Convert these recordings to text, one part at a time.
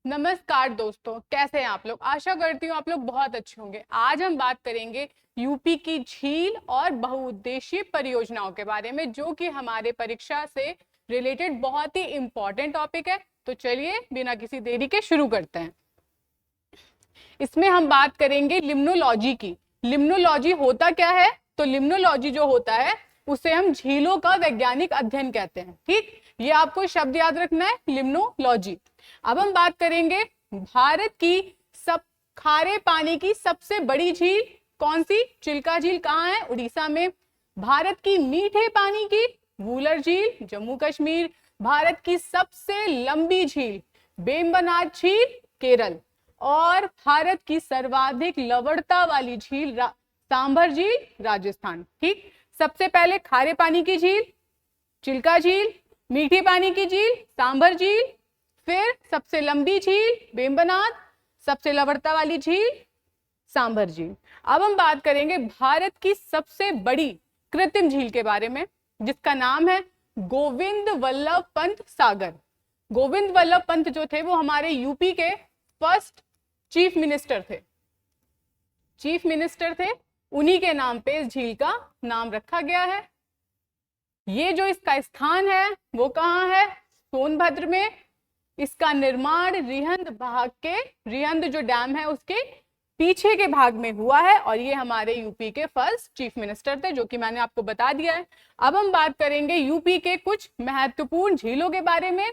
नमस्कार दोस्तों, कैसे हैं आप लोग। आशा करती हूँ आप लोग बहुत अच्छे होंगे। आज हम बात करेंगे यूपी की झील और बहुउद्देशीय परियोजनाओं के बारे में, जो कि हमारे परीक्षा से रिलेटेड बहुत ही इंपॉर्टेंट टॉपिक है। तो चलिए बिना किसी देरी के शुरू करते हैं। इसमें हम बात करेंगे लिम्नोलॉजी की। लिम्नोलॉजी होता क्या है? तो लिम्नोलॉजी जो होता है उसे हम झीलों का वैज्ञानिक अध्ययन कहते हैं। ठीक, ये आपको शब्द याद रखना है, लिम्नोलॉजी। अब हम बात करेंगे भारत की सब खारे पानी की सबसे बड़ी झील कौन सी? चिल्का झील कहाँ है? उड़ीसा में। भारत की मीठे पानी की वूलर झील, जम्मू कश्मीर। भारत की सबसे लंबी झील वेम्बनाड झील, केरल। और भारत की सर्वाधिक लवणता वाली झील सांभर झील, राजस्थान। ठीक, सबसे पहले खारे पानी की झील चिल्का झील, मीठे पानी की झील सांभर झील, फिर सबसे लंबी झील वेम्बनाड, सबसे लवणता वाली झील सांभर झील। अब हम बात करेंगे भारत की सबसे बड़ी कृत्रिम झील के बारे में, जिसका नाम है गोविंद वल्लभ पंत सागर। गोविंद वल्लभ पंत जो थे वो हमारे यूपी के फर्स्ट चीफ मिनिस्टर थे। चीफ मिनिस्टर थे, उन्हीं के नाम पे इस झील का नाम रखा गया है। ये जो इसका स्थान है वो कहाँ है? सोनभद्र में। इसका निर्माण रिहंद जो डैम है उसके पीछे के भाग में हुआ है, और ये हमारे यूपी के फर्स्ट चीफ मिनिस्टर थे, जो कि मैंने आपको बता दिया है। अब हम बात करेंगे यूपी के कुछ महत्वपूर्ण झीलों के बारे में।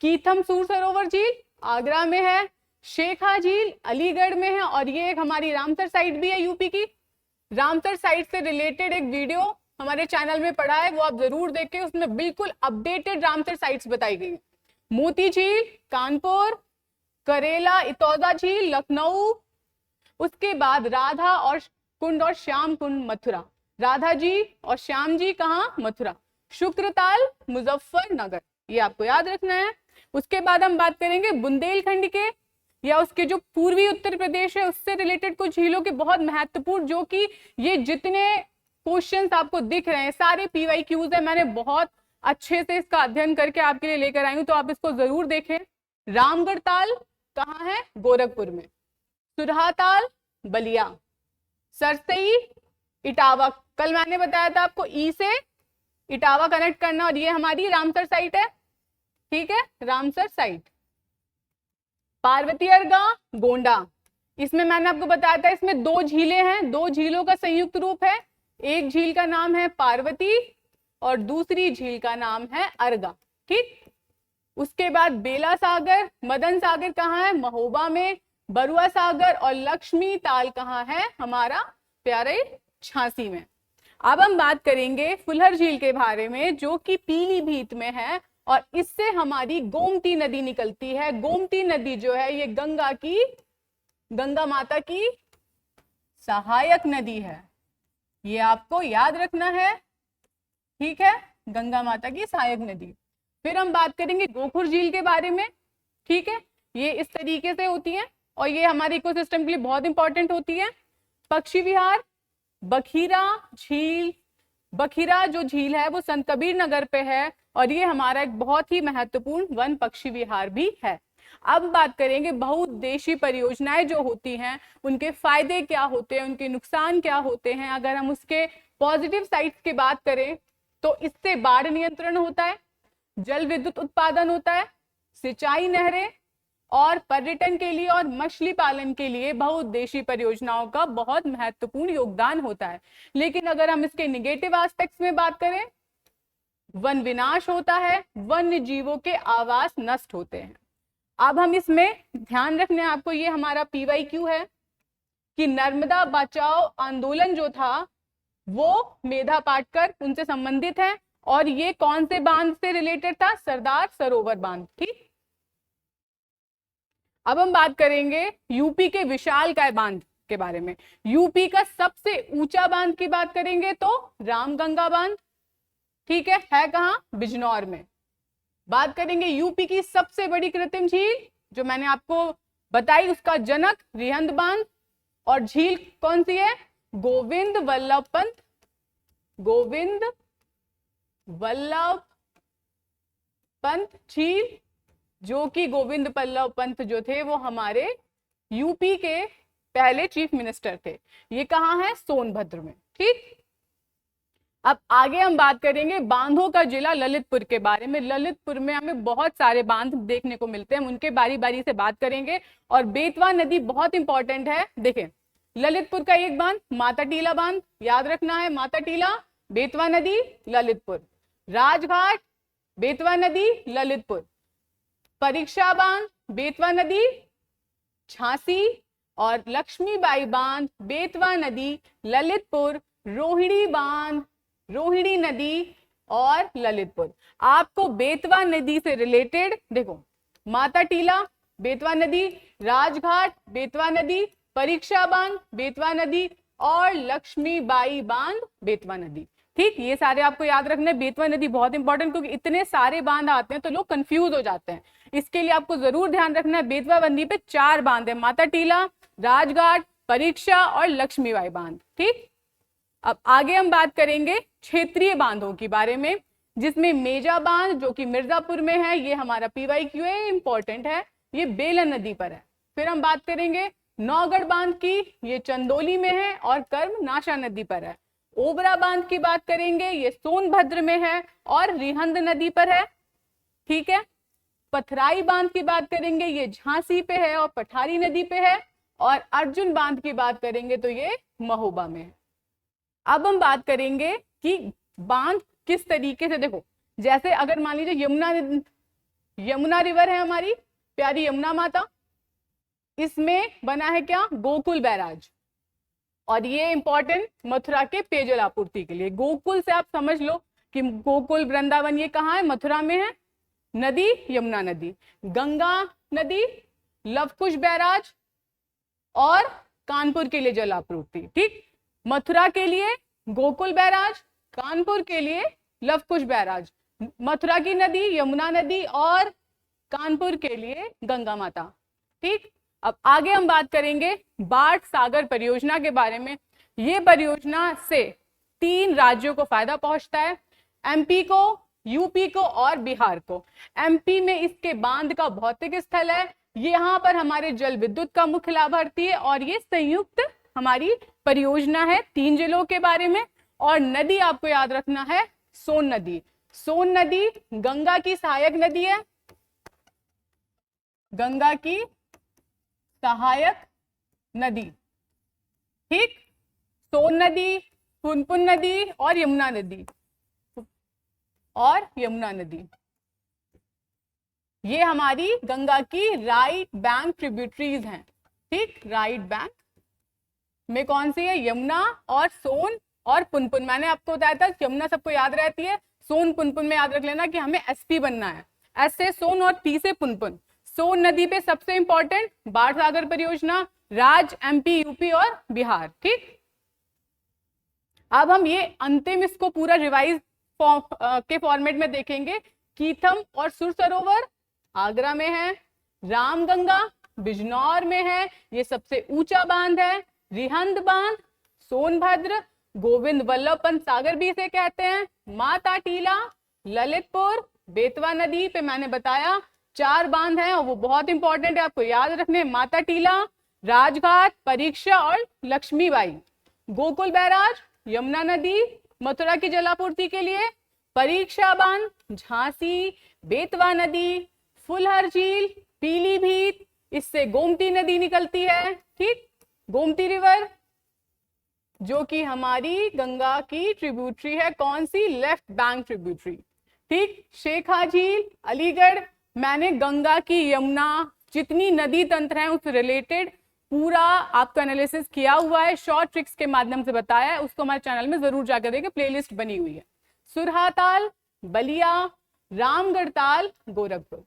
कीथम सूर सरोवर झील आगरा में है, शेखा झील अलीगढ़ में है, और ये एक हमारी रामसर साइट भी है यूपी की। रामसर साइट से रिलेटेड एक वीडियो हमारे चैनल में पड़ा है, वो आप जरूर देखें, उसमें बिल्कुल अपडेटेड रामसर साइट्स बताई गई। मोती झील कानपुर, करेला इतौजा झील लखनऊ। उसके बाद राधा और कुंड और श्याम कुंड मथुरा। राधा जी और श्याम जी कहाँ? मथुरा। शुक्रताल मुजफ्फरनगर, ये आपको याद रखना है। उसके बाद हम बात करेंगे बुंदेलखंड के या उसके जो पूर्वी उत्तर प्रदेश है उससे रिलेटेड कुछ झीलों के बहुत महत्वपूर्ण, जो कि ये जितने क्वेश्चंस आपको दिख रहे हैं सारे PYQs है। मैंने बहुत अच्छे से इसका अध्ययन करके आपके लिए लेकर आई हूं, तो आप इसको जरूर देखें। रामगढ़ ताल कहाँ है? गोरखपुर में। सुरहाताल बलिया। सरसई इटावा, कल मैंने बताया था आपको ई से इटावा कनेक्ट करना, और ये हमारी रामसर साइट है। ठीक है, रामसर साइट। पार्वती अर्गा गोंडा, इसमें मैंने आपको बताया था इसमें दो झीलें हैं, दो झीलों का संयुक्त रूप है। एक झील का नाम है पार्वती और दूसरी झील का नाम है अर्गा। ठीक, उसके बाद बेला सागर मदन सागर कहाँ है? महोबा में। बरुआ सागर और लक्ष्मी ताल कहाँ है? हमारा प्यारे झांसी में। अब हम बात करेंगे फुलहर झील के बारे में, जो कि पीलीभीत में है, और इससे हमारी गोमती नदी निकलती है। गोमती नदी जो है ये गंगा माता की सहायक नदी है, ये आपको याद रखना है। ठीक है, गंगा माता की सहायक नदी। फिर हम बात करेंगे गोखुर झील के बारे में। ठीक है, ये इस तरीके से होती है और ये हमारे इकोसिस्टम के लिए बहुत इंपॉर्टेंट होती है। पक्षी विहार बखीरा झील, बखीरा जो झील है वो संत कबीर नगर पे है, और ये हमारा एक बहुत ही महत्वपूर्ण वन पक्षी विहार भी है। अब बात करेंगे बहुउद्देशीय परियोजनाएं जो होती हैं उनके फायदे क्या होते हैं, उनके नुकसान क्या होते हैं। अगर हम उसके पॉजिटिव साइड्स की बात करें तो इससे बाढ़ नियंत्रण होता है, जल विद्युत उत्पादन होता है, सिंचाई नहरें, और पर्यटन के लिए और मछली पालन के लिए बहुउद्देशीय परियोजनाओं का बहुत महत्वपूर्ण योगदान होता है। लेकिन अगर हम इसके निगेटिव एस्पेक्ट्स में बात करें, वन विनाश होता है, वन्य जीवों के आवास नष्ट होते हैं। अब हम इसमें ध्यान रखने आपको, ये हमारा PYQ है कि नर्मदा बचाओ आंदोलन जो था वो मेधा पाटकर उनसे संबंधित है, और ये कौन से बांध से रिलेटेड था? सरदार सरोवर बांध। ठीक, अब हम बात करेंगे यूपी के विशालकाय बांध के बारे में। यूपी का सबसे ऊंचा बांध की बात करेंगे तो रामगंगा बांध। ठीक है कहाँ? बिजनौर में। बात करेंगे यूपी की सबसे बड़ी कृत्रिम झील जो मैंने आपको बताई, उसका जनक रिहंद बांध, और झील कौन सी है? गोविंद वल्लभ पंत झील जो कि गोविंद बल्लभ पंत जो थे वो हमारे यूपी के पहले चीफ मिनिस्टर थे। ये कहाँ है? सोनभद्र में। ठीक, अब आगे हम बात करेंगे बांधों का जिला ललितपुर के बारे में। ललितपुर में हमें बहुत सारे बांध देखने को मिलते हैं, उनके बारी बारी से बात करेंगे। और बेतवा नदी बहुत इंपॉर्टेंट है। देखें, ललितपुर का एक बांध माता टीला बांध, याद रखना है, माता टीला, बेतवा नदी, ललितपुर। राजघाट, बेतवा नदी, ललितपुर। परीक्षा बांध, बेतवा नदी, झांसी। और लक्ष्मीबाई बांध, बेतवा नदी, ललितपुर। रोहिणी बांध, रोहिणी नदी और ललितपुर। आपको बेतवा नदी से रिलेटेड देखो, माता टीला, बेतवा नदी, राजघाट, बेतवा नदी, परीक्षा बांध, बेतवा नदी और लक्ष्मीबाई बांध, बेतवा नदी। ठीक, ये सारे आपको याद रखने। बेतवा नदी बहुत इंपॉर्टेंट, क्योंकि इतने सारे बांध आते हैं तो लोग कंफ्यूज हो जाते हैं। इसके लिए आपको जरूर ध्यान रखना है, बेतवा नदी पे 4 बांध है, माता टीला, राजघाट, परीक्षा और लक्ष्मीबाई बांध। ठीक, अब आगे हम बात करेंगे क्षेत्रीय बांधों के बारे में, जिसमें मेजा बांध जो कि मिर्जापुर में है, ये हमारा PYQ है, इंपॉर्टेंट है, ये बेलन नदी पर है। फिर हम बात करेंगे नौगढ़ बांध की, ये चंदौली में है और कर्मनाशा नदी पर है। ओबरा बांध की बात करेंगे, ये सोनभद्र में है और रिहंद नदी पर है। ठीक है, पथराई बांध की बात करेंगे, ये झांसी पे है और पठारी नदी पे है। और अर्जुन बांध की बात करेंगे तो ये महोबा में है। अब हम बात करेंगे कि बांध किस तरीके से, देखो जैसे अगर मान लीजिए यमुना रिवर है हमारी प्यारी यमुना माता, इसमें बना है क्या? गोकुल बैराज। और ये इंपॉर्टेंट मथुरा के पेयजल आपूर्ति के लिए। गोकुल से आप समझ लो कि गोकुल वृंदावन ये कहाँ है? मथुरा में है। नदी यमुना नदी, गंगा नदी, लवकुश बैराज और कानपुर के लिए जल आपूर्ति। ठीक, मथुरा के लिए गोकुल बैराज, कानपुर के लिए लवकुश बैराज। मथुरा की नदी यमुना नदी और कानपुर के लिए गंगा माता। ठीक, अब आगे हम बात करेंगे बाढ़ सागर परियोजना के बारे में। ये परियोजना से 3 राज्यों को फायदा पहुंचता है, MP को, UP को और बिहार को। MP में इसके बांध का भौतिक स्थल है, यहाँ पर हमारे जल विद्युत का मुख्य लाभार्थी है और ये संयुक्त हमारी परियोजना है 3 जिलों के बारे में। और नदी आपको याद रखना है सोन नदी। सोन नदी गंगा की सहायक नदी है, गंगा की सहायक नदी। ठीक, सोन नदी, पुनपुन नदी और यमुना नदी ये हमारी गंगा की राइट बैंक ट्रिब्यूटरीज हैं। ठीक, राइट बैंक में कौन सी है? यमुना और सोन और पुनपुन। मैंने आपको बताया था यमुना सबको याद रहती है, सोन पुनपुन में याद रख लेना कि हमें SP बनना है, S से सोन और P से पुनपुन। सोन नदी पे सबसे इंपॉर्टेंट बाढ़ सागर परियोजना, राज्य MP, UP और बिहार। ठीक, अब हम ये अंतिम इसको पूरा रिवाइज के फॉर्मेट में देखेंगे। कीथम और सुर सरोवर आगरा में है, रामगंगा बिजनौर में है, ये सबसे ऊंचा बांध है। रिहंद बांध सोनभद्र, गोविंद वल्लभ पंत सागर भी इसे कहते हैं। माता टीला ललितपुर, बेतवा नदी पे मैंने बताया 4 बांध हैं और वो बहुत इंपॉर्टेंट है, आपको याद रखने। माता टीला, राजघाट, परीक्षा और लक्ष्मीबाई। गोकुल बैराज यमुना नदी मथुरा की जलापूर्ति के लिए। परीक्षा बांध झांसी, बेतवा नदी, फुलहर झील पीलीभीत, इससे गोमती नदी निकलती है। ठीक, गोमती रिवर जो कि हमारी गंगा की ट्रिब्यूटरी है, कौन सी? Left bank tributary. ठीक, शेखा झील अलीगढ़। मैंने गंगा की, यमुना, जितनी नदी तंत्र हैं उस रिलेटेड पूरा आपका एनालिसिस किया हुआ है, शॉर्ट ट्रिक्स के माध्यम से बताया है, उसको हमारे चैनल में जरूर जाकर देखिए, प्लेलिस्ट बनी हुई है। सुरहाताल, बलिया, रामगढ़ताल, गोरखपुर।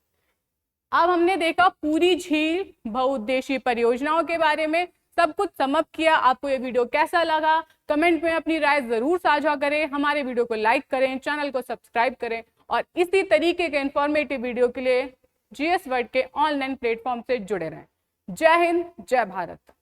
अब हमने देखा पूरी झील बहुउद्देशीय परियोजनाओं के बारे में, सब कुछ समझ किया। आपको ये वीडियो कैसा लगा कमेंट में अपनी राय जरूर साझा करें, हमारे वीडियो को लाइक करें, चैनल को सब्सक्राइब करें और इसी तरीके के इंफॉर्मेटिव वीडियो के लिए GS वर्ड के ऑनलाइन प्लेटफॉर्म से जुड़े रहें। जय हिंद, जय भारत।